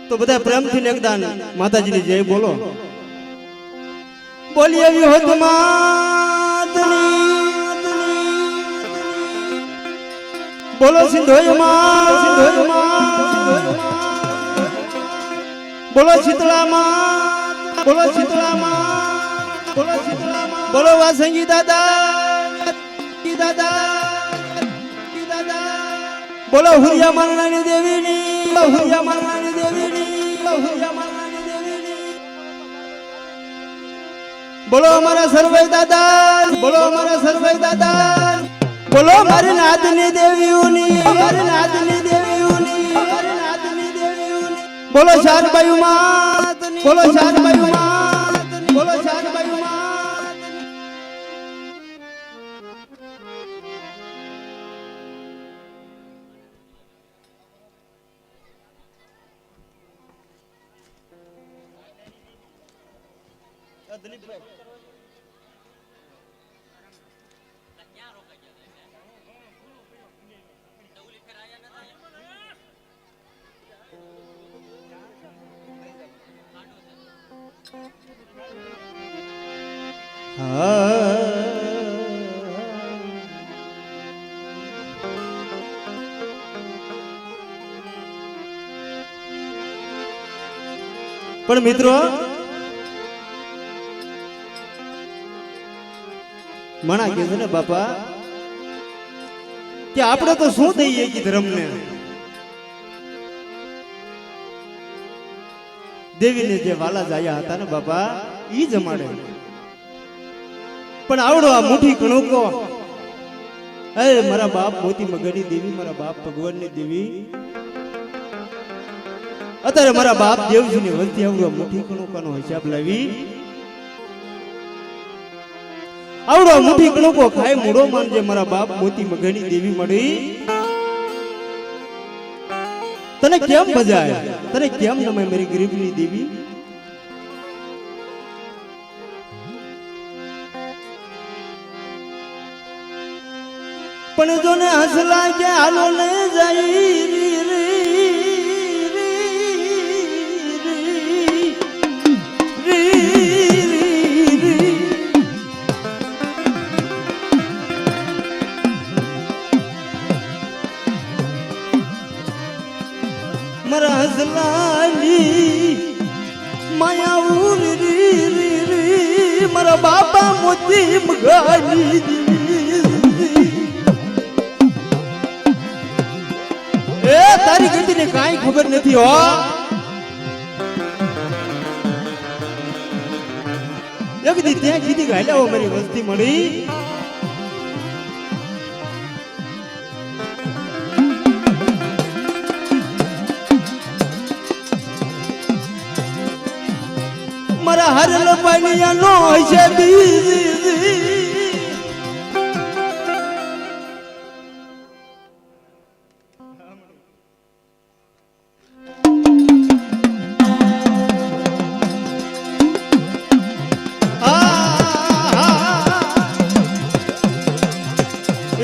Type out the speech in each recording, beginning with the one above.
તો બધા પ્રેમથી એકદાન માતાજીની જય બોલો. બોલી એવી હોત માતની, બોલો સિંધોય માં, બોલો શીતળામાં, બોલો શીતળામાં, બોલો શીતળામાં, બોલો વાસંગી દાદા, બોલો હુરિયા મારણાની દેવીની, હુરિયા મારણાની દેવીની, હુરિયા મારણાની દેવીની, બોલો અમારા સરવૈ દાદા, બોલો અમારા સરવૈ દાદા, બોલો મારી નાદની દેવીઓની, મારી નાદની દેવીઓની, મારી નાદની દેવીઓની, બોલો શારબાઈ માત, બોલો શારબાઈ માત, બોલો શારબાઈ માત. દિલીપભાઈ પણ મિત્રો મણા કે છે ને બાપા કે આપણે તો શું દઈએ કે ધર્મને દેવીને જે વાલા જાયા હતા ને બાપા ઈ જમાડે. પણ આવડો આ મુઠ્ઠી કણુકો એ મારા બાપ મોતી મગની દેવી, મારા બાપ ભગવાનની દેવી, અત્યારે મારા બાપ દેવજીની વંતી આવડો મુઠ્ઠી કણુકાનો હિસાબ લાવી, આવડો મુઠ્ઠી કણુકો ખાય મૂડો માનજે મારા બાપ મોતી મગની દેવી મળી. તને કેમ ભજાય, તને કેમ નમે મારી ગરીબની દેવી. પણ જોને હસલા કે હાલો ને જાય મારા હસલાની માયા મારા બાપા મોતી મગાની એ તારી ગતિને કાંઈ ખબર નથી હો. એક દી ત્યાં કીધી ગાયલા મારી વસ્તી મળી, મારા હરલ પાણીયા નો છે બીજી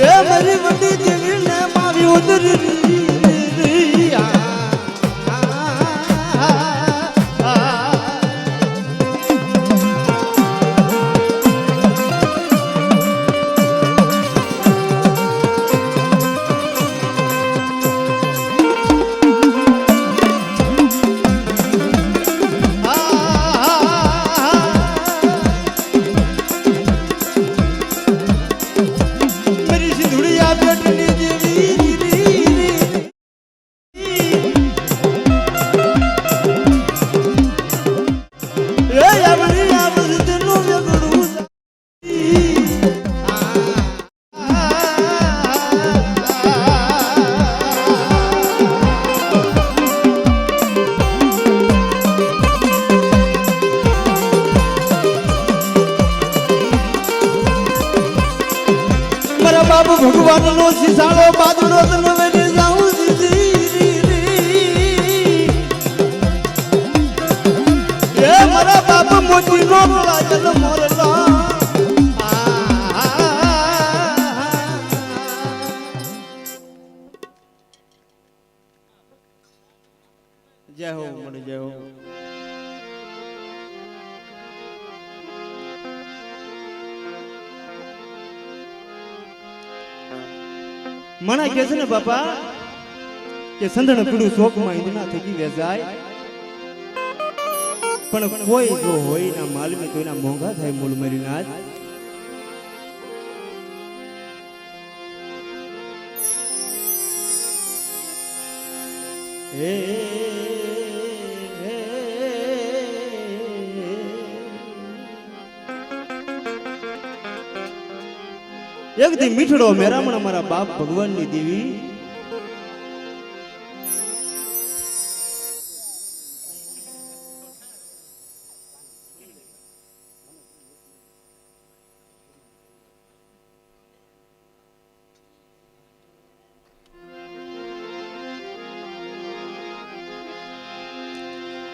એ મારી વડી દેવી ને મારી ઉદરી બાબુ ભગવાન નો શિશાળો બાદડો તને વેડી જાઉં દીદી એ મારા બાપ મોતી નો લાજલ મોરલા જય હો મને જય હો. મણા કે છે ને બાપા કે સંધણ પીડું શોકમાં ઈંધણા થકી વેચાય પણ કોઈ જો હોય ના માલમી તો એના મોંઘા થાય મૂળ મરી નાજ. એક દી મીઠડો મેરામણ મારા બાપ ભગવાનની દેવી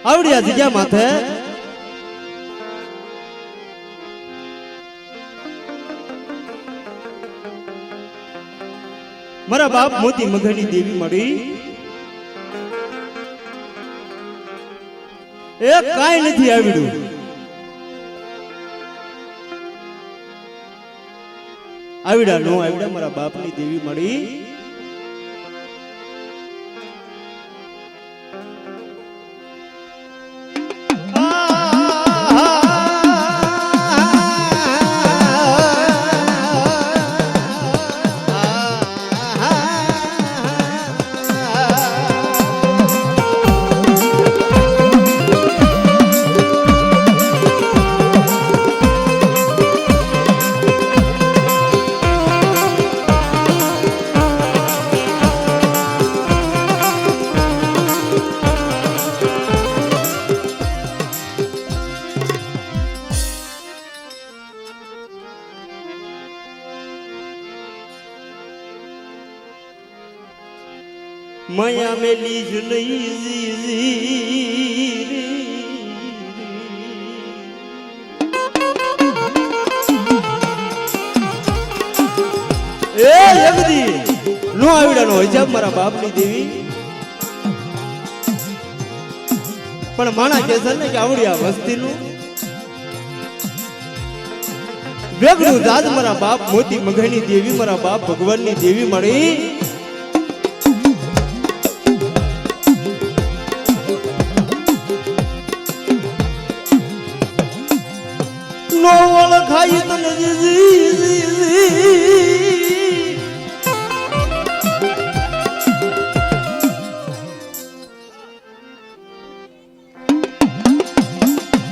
આવડી આ જગ્યા માથે મારા બાપ મોતી મગની દેવી મળી. એ કાઈ નથી આવડ્યું. આવડા નો આવડા મારા બાપની દેવી મળી. માયા મેલી જ નો આવડાનો હિજાબ મારા બાપની દેવી. પણ માણા કે છે ને કે આવડી આ વસ્તીનું વેગનું દાદ મારા બાપ મોતી મગની દેવી મારા બાપ ભગવાનની દેવી મળી. નો ઓળખાય તને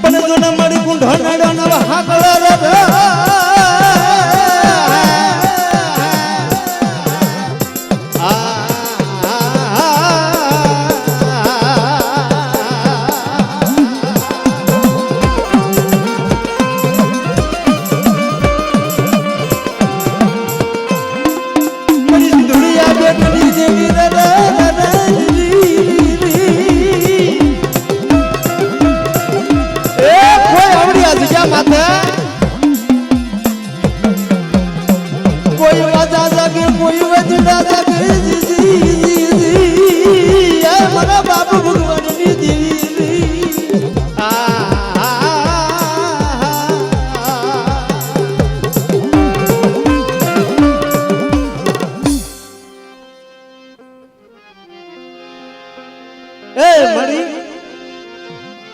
પણ જો ને મારી કુંઢા નાડા નવા હાકળા કોઈ વાજા જાગે કોઈ વજડા જાગે મારા બાપ ભગવાનની દેવી. એ મારી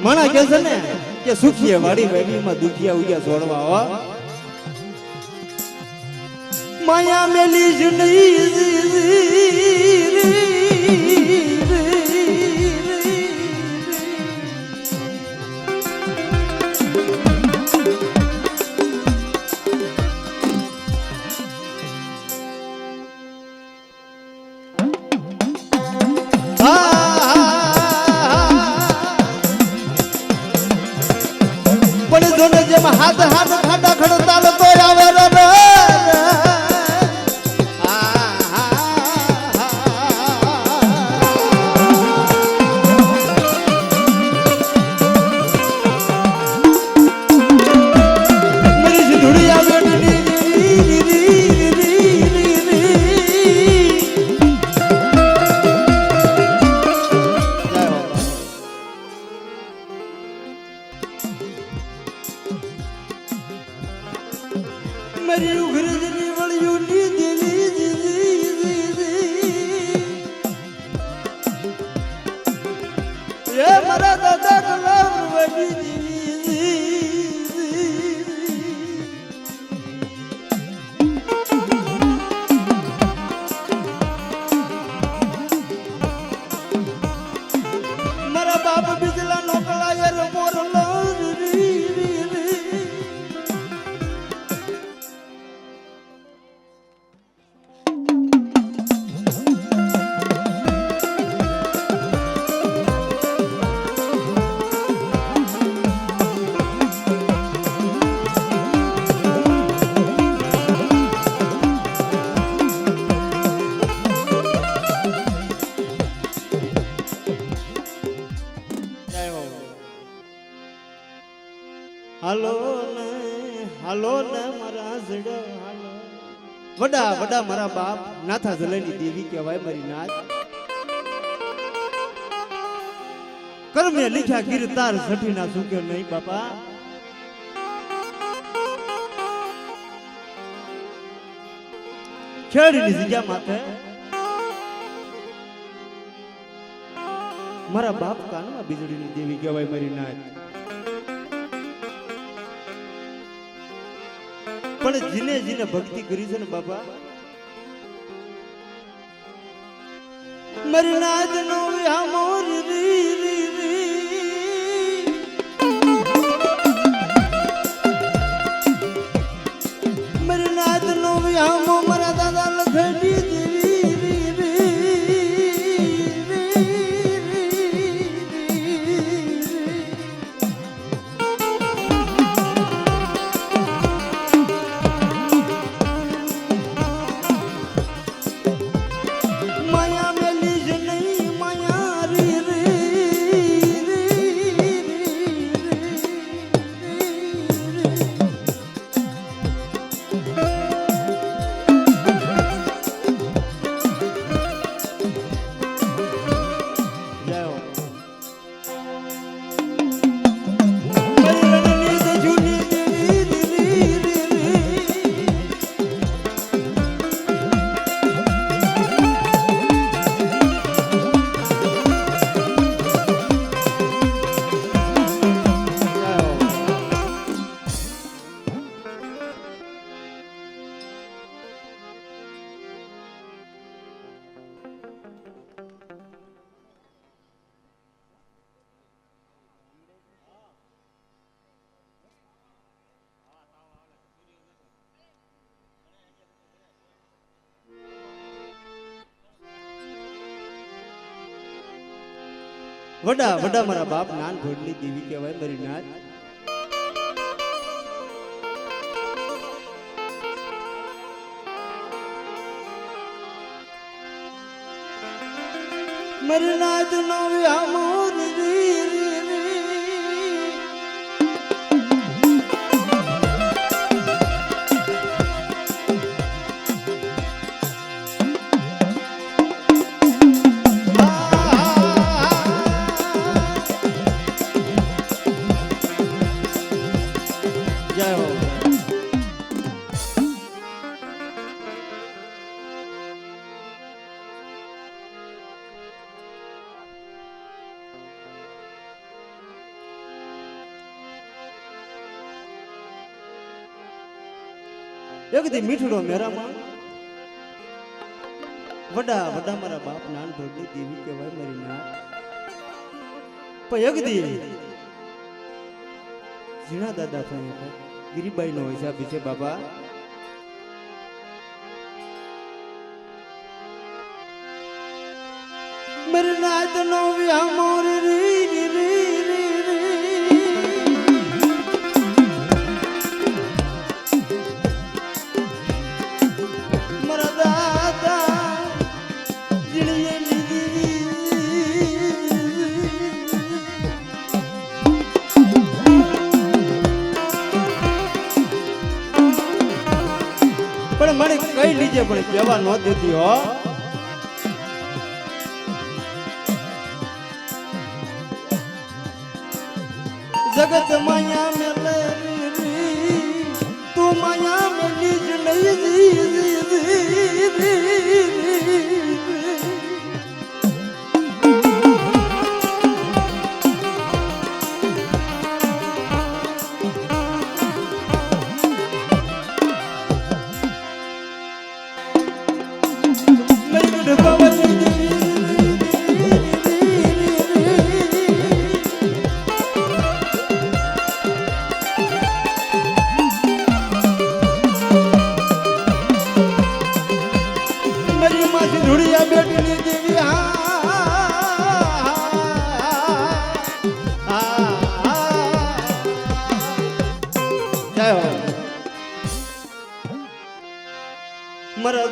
માણા કે છે ને કે સુખીએ વાડી વેડીમાં દુખિયા ઉગ્યા છોડવા આવા. માયા મેલી જ પણ જોને જેમ હાથ હાથ ખાડા ખડતા તો આવે બની દીવી મારા બાપ બીજલા નોકળાય રે મોરલો હાલો ને મારા જડો હાલો વડા વડા મારા બાપ નાથા જલેની દેવી કહેવાય મારી નાથ કર્મે લીખ્યા ગીર તાર સઠી ના સુક્યો નહીં બાપા ખેડીની જગ્યા માથે મારા બાપ કાનમાં બીજળીની દેવી કહેવાય મારી નાથ પણ જીને જીને ભક્તિ કરી છે ને બાપા મારી નાદ નો વ્યામોર રી રી રી મારી નાદ નો વ્યામો મારા દાદા લખડી દેવી રી વડા વડા મારા બાપ નાન ઘોડની દેવી કહેવાય મારી નાથ મારી નાથ નો વ્યામોર રી રી એક દી મીઠડો મેરામાં વડા વડા મારા બાપ નાન ભોડની દેવી કહેવાય મારી નાથ પણ એક દી ઝીણા દાદા થાય ગિરીબાઈ નો હિસાબ છે બાબા મારી નાથ નો વ્યામોર રી રી રી પણ મને કઈ લીજે પણ કેવા ન દેતી હો જગત માયા મેલે તું માયા મેલી જ નહીં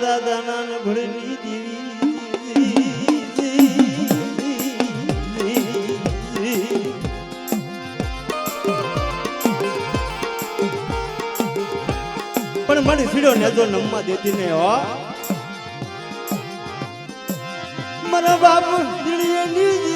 દાદા નાન ભળની દેવી પણ મને સીડો ને જો નમવા દેતી ને હો મારા બાપ દિલિયની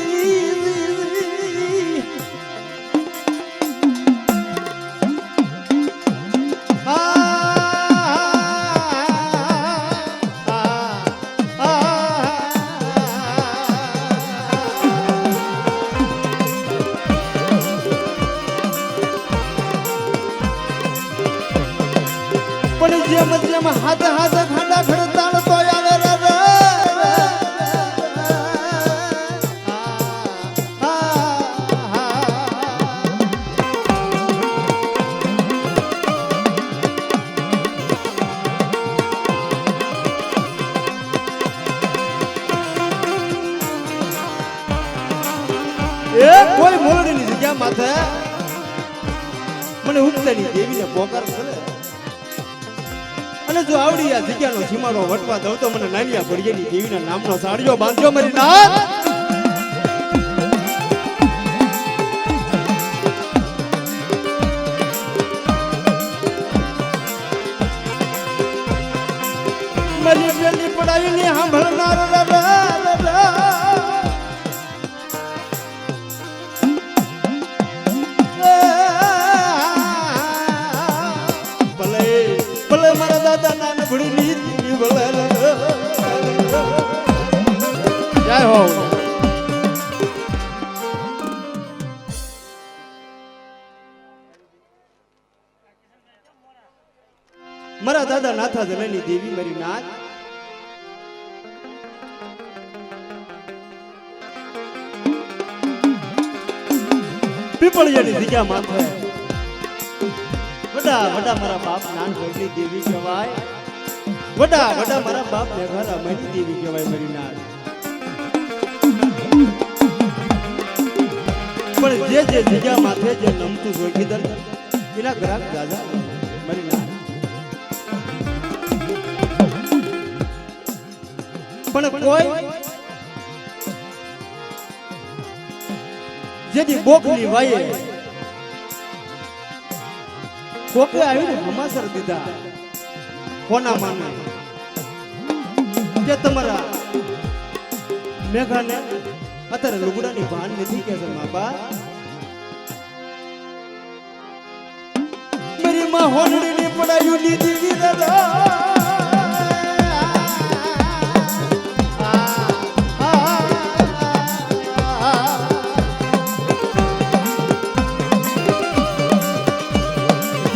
જેમ જેમ હાથ હાથ ખાંડા ખડતાણ તો આવે એ કોઈ મોલડીની જગ્યા માથે મને ઉગતાની દેવીને પોકાર કરે અને જો આવડી આ જગ્યાનો સીમાડો વટવા દઉં તો મને નાનિયા ભડિયાની દેવીના નામનો સાડિયો બાંધજો મારી નાથ મલી મેલી પડાવીને સાંભળનાર જય હો મારા દાદા નાથા જનની દેવી મારી નાથ પીપળિયાની જગ્યા માથે વડા વડા મારા બાપ નાન ભગની દેવી કહેવાય વડા વડા મારા બાપ મેઘારા મણી દેવી કહેવાય મારી નાથ પણ જે જે જગ્યા માથે જે નમતું જોગીદર એના ગ્રાહક દાદા મારી નાથ પણ કોઈ જેથી બોકની વાયે કોકે આવીને હમાસર દીધા કોના માને કે તમારા મેઘાને અત્યારે લુગડાની ભાન નથી કે છે બાપા મારી માં હોનડીની પડાયું લીધી દાદા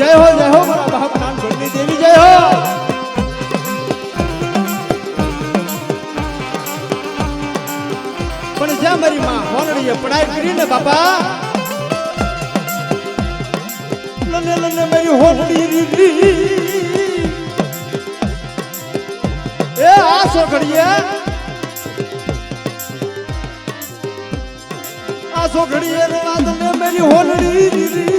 જય હો મારા બાપ નાન ભગની દેવી જય હો પણ જ્યાં મારી માં હોનડીએ પડાઈ કરીને બાપા લને લને મારી હોનડી રીધી એ આ સોઘડીએ રાતને મારી હોનડી રીધી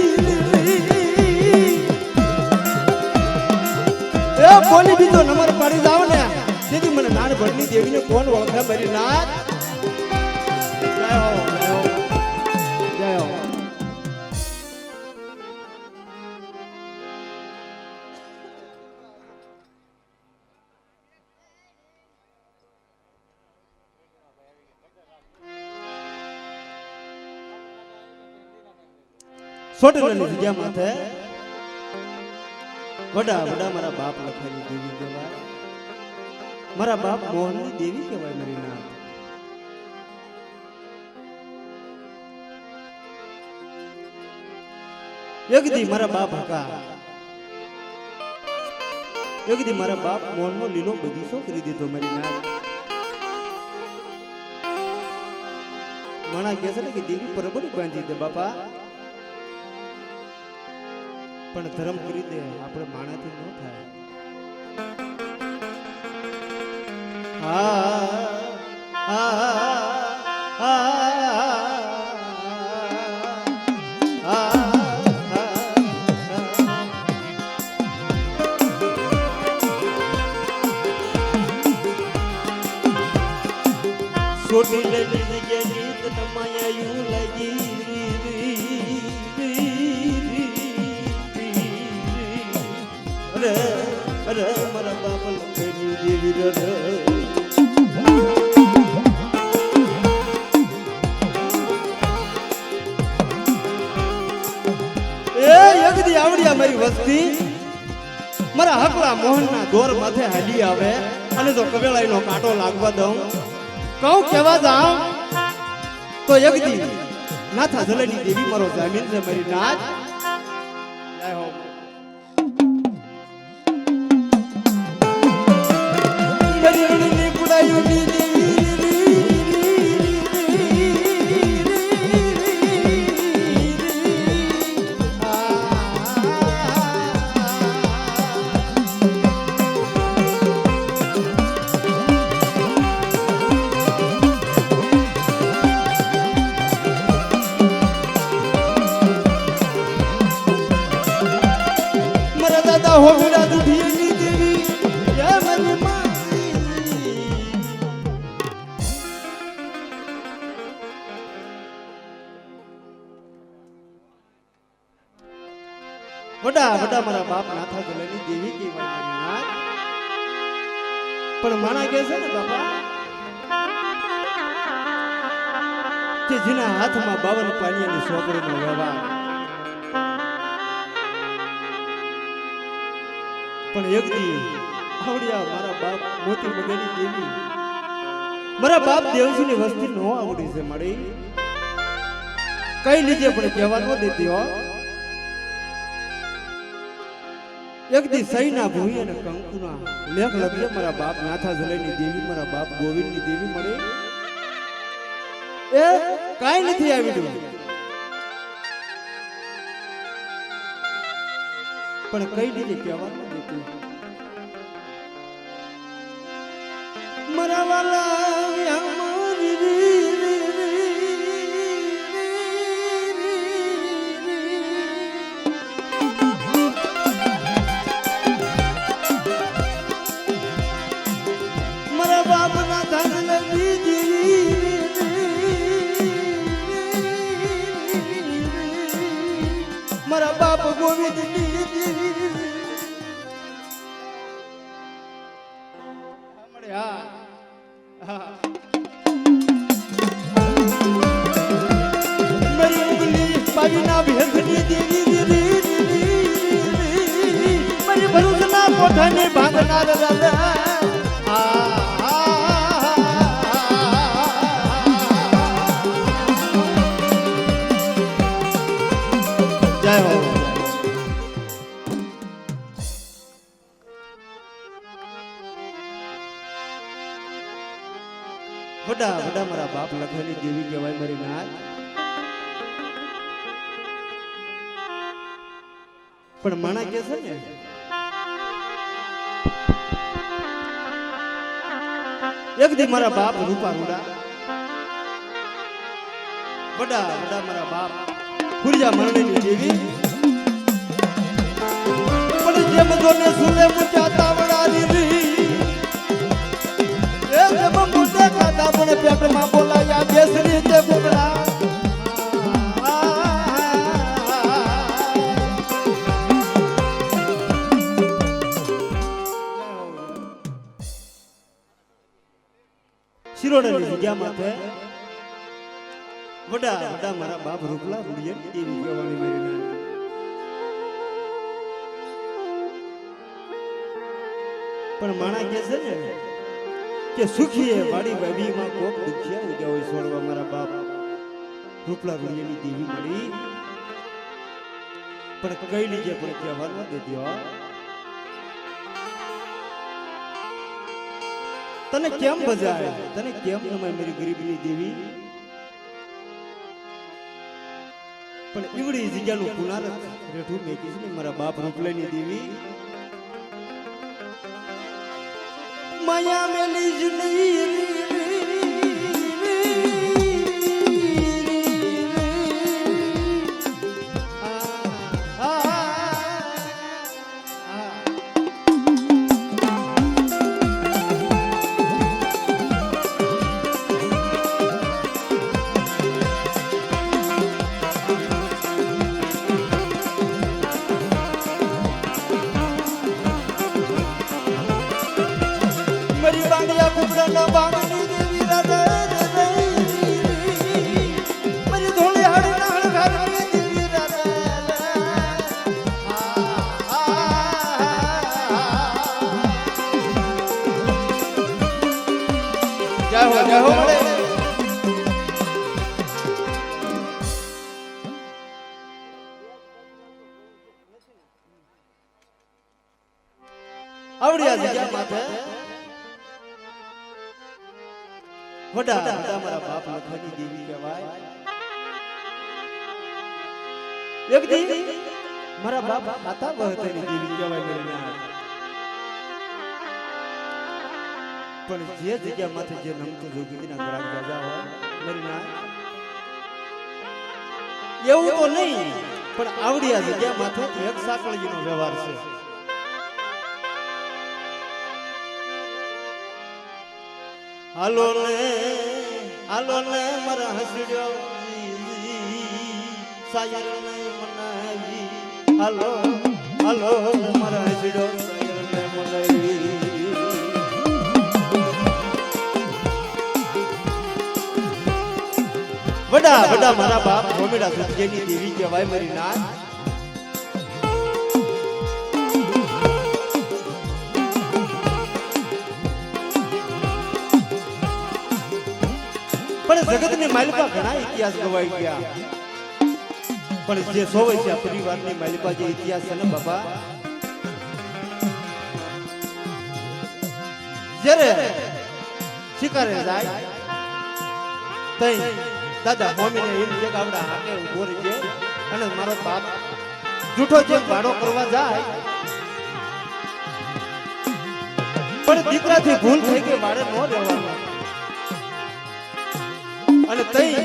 બોલી બીજો નંબર પાડી જાવ ને તેથી મને નાન ભરની દેવીને કોણ ઓળખે મારી નાથ જય હો જય હો છોટલાની જગ્યા માથે વડા વડા મારા બાપ લખાની દેવી કહેવાય મારા બાપ મોહનની દેવી કહેવાય મારી નાથ એકદી મારા બાપ હકા એકદી મારા બાપ મોહનનો લીલો બગીચો કરી દીધો મારી નાથ માણા કહે છે ને કે દેવી બરાબર બાંધી દે બાપા પણ ધર્મ કરી દે આપણે માણાથી ન થાય ચોટીલે જગ્યા ગીત નમાયું લાગી અરે અરે મારા બાપલ કઈ દેવી રે યગદી આવડિયા મારી વસ્તી મારા હકલા મોહનના દોર માથે હાલી આવે અને જો કવેળાઈનો કાંટો લાગવા દઉં કહું કેવા જાઉં તો યગદી નાથા જલેની દેવી મારો જામીન છે મારી નાથ જય હો ગરીબની પુડાયુની हो विरा दुधियनी देवी जय मनी मासी वडा वडा मारा बाप नाथा जलेनी देवी की मारी नाथ पण माना के છે ને બાપા કે જેના હાથમાં 52 પાણીની સોપડીનો વ્યવહાર પણ એકદી આવડિયા મારા બાપ મોતી મગની દેવી મારા બાપ દેવજીની વસ્તી નો આવડી છે મળી કઈ લીજે પણ કહેવા ન દેતી હો એકદી સૈના ભૂઈ અને કંકુના લેખ લખજે મારા બાપ નાથા જલેની દેવી મારા બાપ ગોવિંદની દેવી મળી એ કાઈ નથી આવડ્યું પણ કઈ લીજે કહેવા मरा वाला मरा बाप ना धन लगी मरा बाप गोविंद मेरी उंगली पाविना भेखनी देवी मेरी भरूचना कोठाने बांधनार राजा जय हो वडा वडा मारा बाप लखनी देवी कहेवाय मारी नाथ पण माना के છે ને એક દી મારા બાપ રૂપા રૂડા વડા વડા મારા બાપ ખુરજા મરણીની દેવી પણ જેમ જોને સુલે મુચા તાવડાની રી એ જેમ મોટે ખાતા પણ પેટમાં બોલાયા બેસરી તે બોલા શિરોડની જગ્યા માથે વડા વડા મારા બાપ રૂપલા રૂડિયન દેવી કહેવાની મારી નામ પણ માણા કે છે ને કે સુખીએ વાડી બાબીમાં કોક દુખિયા ઉગ્યા હોય છોડવા મારા બાપ રૂપલા રૂડિયની દેવી મળી પણ કઈ લીજે પણ કહેવા ન દેતી હો તને કેમ બજાય તને કેમ નમાય મારી ગરીબની દેવી પણ ઈવડી જગ્યાનું પુનારત રેઠું મેકીશ ને મારા બાપ રૂપલાની દેવી માયા મેલી જ નહીં રન બાંગની દેવી રાધા મારી ધોળી હાડી નાળ ઘરની દેવી રાધા જય હો મળે આવડિયા જગ્યા માથે વડા વડા મારા બાપ લખની દેવી કહેવાય એક દી મારા બાપ આતા બહતરી દેવી કહેવાય મેરી ના પણ જે જગ્યા માથે જે નમતું જોગીના ગ્રામ રાજા હોય મેરી ના એવું તો નહીં પણ આવડિયા જગ્યા માથે એક સાકળજીનો વ્યવહાર છે હાલો ને મારા હસડ્યો સાયર ને મનાવી હાલો મારા હસડ્યો સાયર ને મનાવી વડા મારા બાપ ભોમેડા સત્યની દેવી કહેવાય મારી નાથ પણ જગતની માલિકા ઘણા ઇતિહાસ ગવાઈ ગયા પણ જે સોવે છે પરિવારની માલિકા જે ઇતિહાસ છે ને બાબા જ્યારે શિકારે જાય તઈ દાદા મમ્મીને એમ જે ગાવડા હાકે ઉભો રહી છે અને મારો બાપ જૂઠો જે ભાડો કરવા જાય પણ દીકરાથી ભૂલ થઈ કે વાડે ન રહેવાનું અને તઈ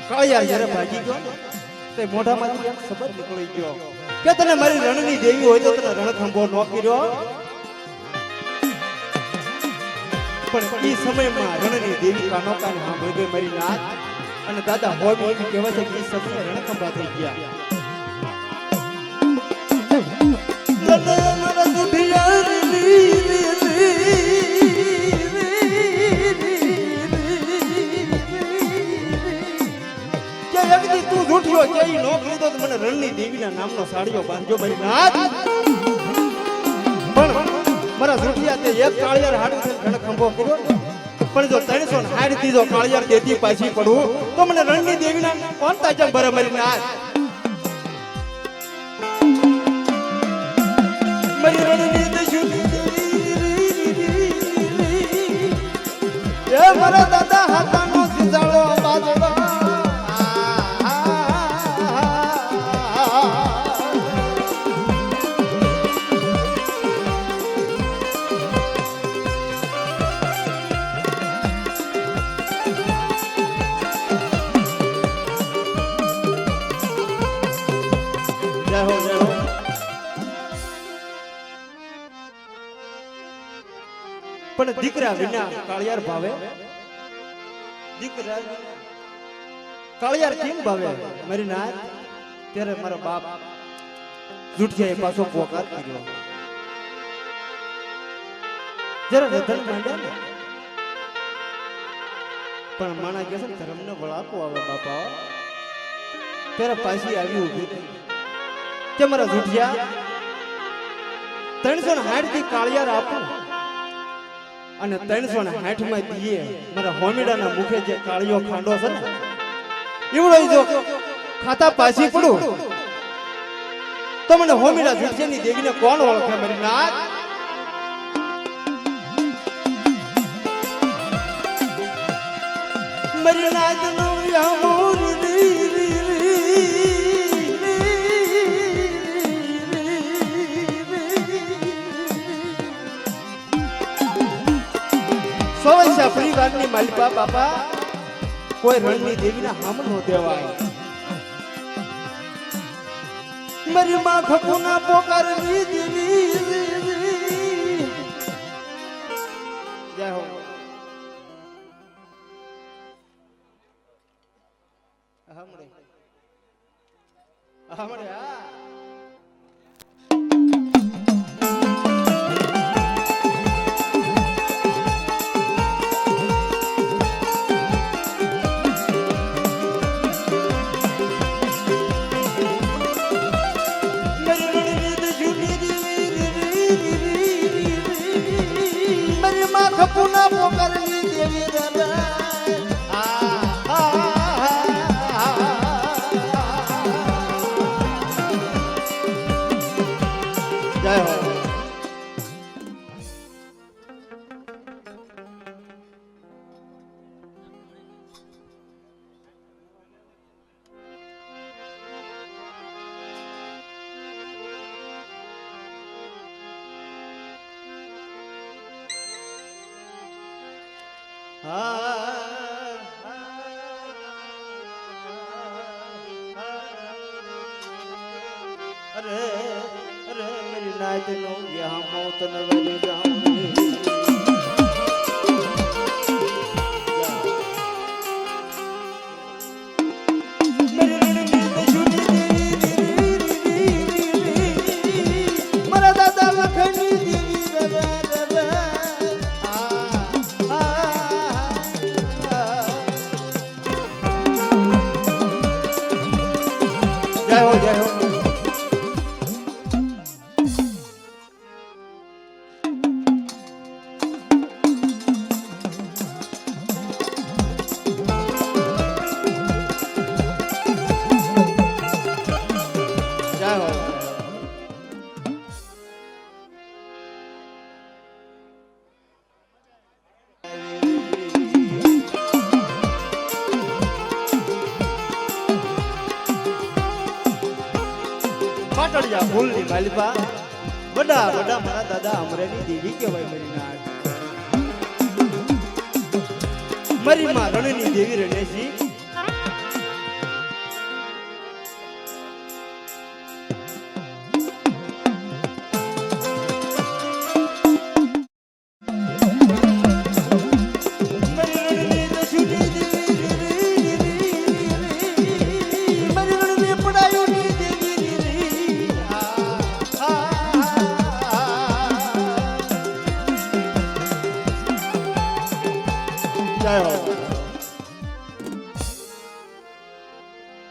કાળિયા જ્યારે ભાગી ગયો તે મોઢામાંથી એક શબ્દ નીકળી ગયો કે તને મારી રણની દેવી હોય તો તને રણખંભો ન કર્યો પણ એ સમયમાં રણની દેવી કાનો કાન સાંભળી ગઈ મારી નાથ અને દાદા હોય એમ કહેવાય છે કે એ સમયે રણખંભા થઈ ગયા તું રૂઠ્યો કે ઈ નો કીધો તો મને રણની દેવીના નામનો સાડીઓ બાંધજો મારી નાથ પણ મારા રૂઠિયા તે એક કાળિયાર હાડું છે રણખંભો કર્યો પણ જો 360 દીધો કાળિયાર દેતી પાછી પડું તો મને રણની દેવીના કોણ તાજમ ભરે મારી નાથ મારી રણની દેવી એ મારા દાદા હાથાનો સિજાળો બાજવા પણ દીકરા વિના કાળિયાર ભાવે દીકરા કાળિયાર કેમ ભાવે મારી નાથ ત્યારે મારા બાપ જુઠિયાએ પાછો પોકાર કર્યો જરા રતન માંડ્યા ને પણ માણા કે છે ધર્મને વળાકો આવે બાપા ત્યારે પાછી આવી ઉભી કે મારા જુઠિયા 360 થી કાળિયાર આપું અને 360 માં દીએ મારા હોમીડાના મુખે જે કાળિયો ખાંડો છે ને એવડો જો ખાતા પાછી પડું તો મને હોમીડા જુઠિયાની દેવીને કોણ ઓળખે મારી નાથ મારી નાથ નો યામોર સોવૈસા પરિવારની માલિકા બાપા કોઈ રણની દેવીના હામ નો દેવાય મારી માં ખપુના પોકારની દેવી જય હો હમણે આ અરે અરે મેરી નાચ નો યહાં મોત ન વરી જાઉં રે મારા દાદા લખની દેવી રવે રવે જય હો જય હો જય હો પાટડિયા ફૂલની માલિપા બડા બડા મારા દાદા અમરેની દેવી કહેવાય મારી નાટ મારી માં રણની દેવી રણેશી જય હો